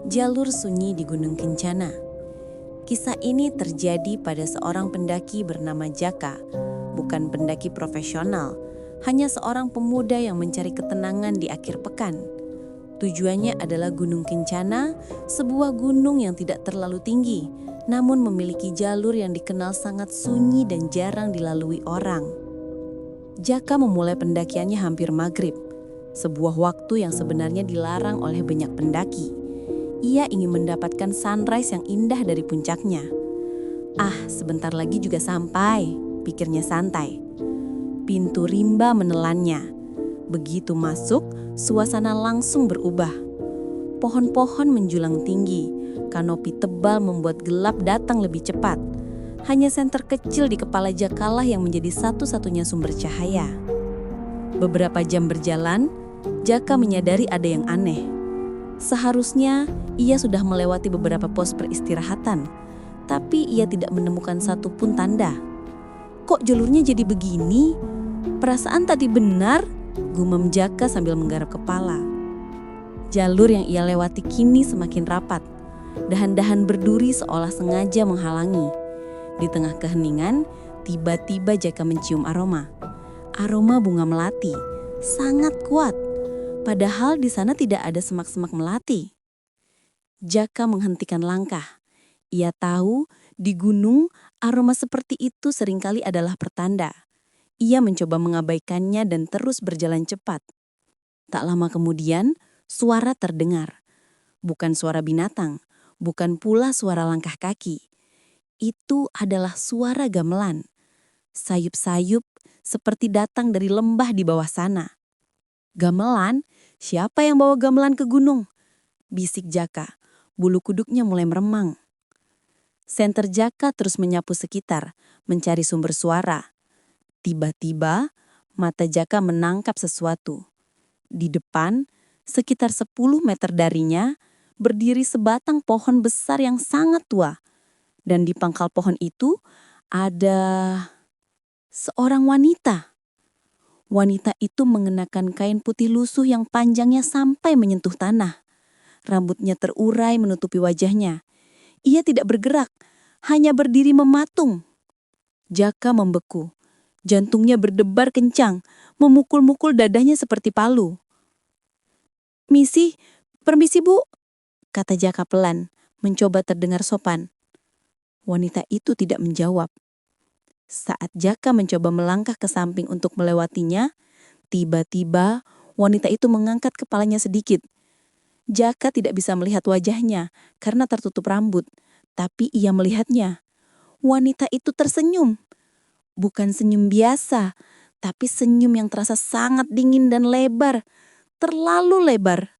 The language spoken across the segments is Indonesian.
Jalur sunyi di Gunung Kencana. Kisah ini terjadi pada seorang pendaki bernama Jaka, bukan pendaki profesional, hanya seorang pemuda yang mencari ketenangan di akhir pekan. Tujuannya adalah Gunung Kencana, sebuah gunung yang tidak terlalu tinggi, namun memiliki jalur yang dikenal sangat sunyi dan jarang dilalui orang. Jaka memulai pendakiannya hampir maghrib, sebuah waktu yang sebenarnya dilarang oleh banyak pendaki. Ia ingin mendapatkan sunrise yang indah dari puncaknya. Sebentar lagi juga sampai, pikirnya santai. Pintu rimba menelannya. Begitu masuk, suasana langsung berubah. Pohon-pohon menjulang tinggi, kanopi tebal membuat gelap datang lebih cepat. Hanya senter kecil di kepala Jakalah yang menjadi satu-satunya sumber cahaya. Beberapa jam berjalan, Jaka menyadari ada yang aneh. Seharusnya ia sudah melewati beberapa pos peristirahatan, tapi ia tidak menemukan satupun tanda. Kok jalurnya jadi begini? Perasaan tadi benar, gumam Jaka sambil menggarap kepala. Jalur yang ia lewati kini semakin rapat. Dahan-dahan berduri seolah sengaja menghalangi. Di tengah keheningan, tiba-tiba Jaka mencium aroma. Aroma bunga melati, sangat kuat. Padahal di sana tidak ada semak-semak melati. Jaka menghentikan langkah. Ia tahu di gunung aroma seperti itu seringkali adalah pertanda. Ia mencoba mengabaikannya dan terus berjalan cepat. Tak lama kemudian, suara terdengar. Bukan suara binatang, bukan pula suara langkah kaki. Itu adalah suara gamelan. Sayup-sayup seperti datang dari lembah di bawah sana. Gamelan? Siapa yang bawa gamelan ke gunung? Bisik Jaka, bulu kuduknya mulai meremang. Senter Jaka terus menyapu sekitar, mencari sumber suara. Tiba-tiba, mata Jaka menangkap sesuatu. Di depan, sekitar 10 meter darinya, berdiri sebatang pohon besar yang sangat tua. Dan di pangkal pohon itu, ada seorang wanita. Wanita itu mengenakan kain putih lusuh yang panjangnya sampai menyentuh tanah. Rambutnya terurai menutupi wajahnya. Ia tidak bergerak, hanya berdiri mematung. Jaka membeku. Jantungnya berdebar kencang, memukul-mukul dadanya seperti palu. Permisi bu, kata Jaka pelan, mencoba terdengar sopan. Wanita itu tidak menjawab. Saat Jaka mencoba melangkah ke samping untuk melewatinya, tiba-tiba wanita itu mengangkat kepalanya sedikit. Jaka tidak bisa melihat wajahnya karena tertutup rambut, tapi ia melihatnya. Wanita itu tersenyum. Bukan senyum biasa, tapi senyum yang terasa sangat dingin dan lebar, terlalu lebar.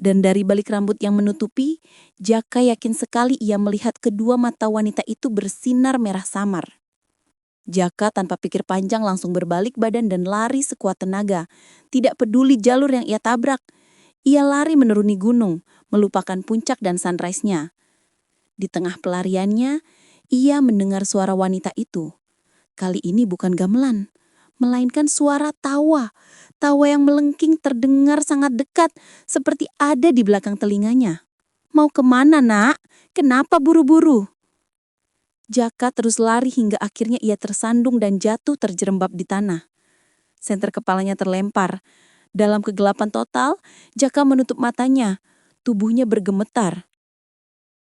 Dan dari balik rambut yang menutupi, Jaka yakin sekali ia melihat kedua mata wanita itu bersinar merah samar. Jaka tanpa pikir panjang langsung berbalik badan dan lari sekuat tenaga. Tidak peduli jalur yang ia tabrak. Ia lari menuruni gunung, melupakan puncak dan sunrise-nya. Di tengah pelariannya, ia mendengar suara wanita itu. Kali ini bukan gamelan, melainkan suara tawa. Tawa yang melengking terdengar sangat dekat, seperti ada di belakang telinganya. Mau kemana nak? Kenapa buru-buru? Jaka terus lari hingga akhirnya ia tersandung dan jatuh terjerembab di tanah. Senter kepalanya terlempar. Dalam kegelapan total, Jaka menutup matanya. Tubuhnya bergemetar.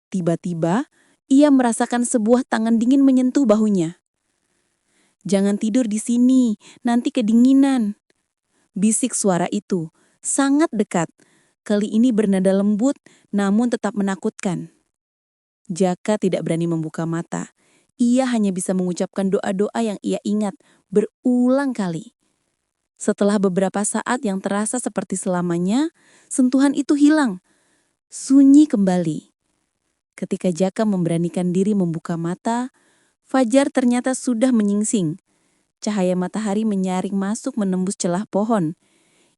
Tiba-tiba, ia merasakan sebuah tangan dingin menyentuh bahunya. Jangan tidur di sini, nanti kedinginan. Bisik suara itu, sangat dekat. Kali ini bernada lembut, namun tetap menakutkan. Jaka tidak berani membuka mata. Ia hanya bisa mengucapkan doa-doa yang ia ingat berulang kali. Setelah beberapa saat yang terasa seperti selamanya, sentuhan itu hilang. Sunyi kembali. Ketika Jaka memberanikan diri membuka mata, fajar ternyata sudah menyingsing. Cahaya matahari menyaring masuk menembus celah pohon.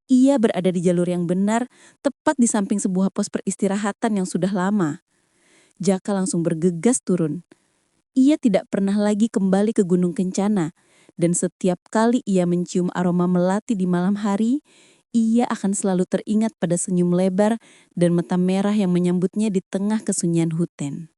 Ia berada di jalur yang benar, tepat di samping sebuah pos peristirahatan yang sudah lama. Jaka langsung bergegas turun. Ia tidak pernah lagi kembali ke Gunung Kencana, dan setiap kali ia mencium aroma melati di malam hari, ia akan selalu teringat pada senyum lebar dan mata merah yang menyambutnya di tengah kesunyian hutan.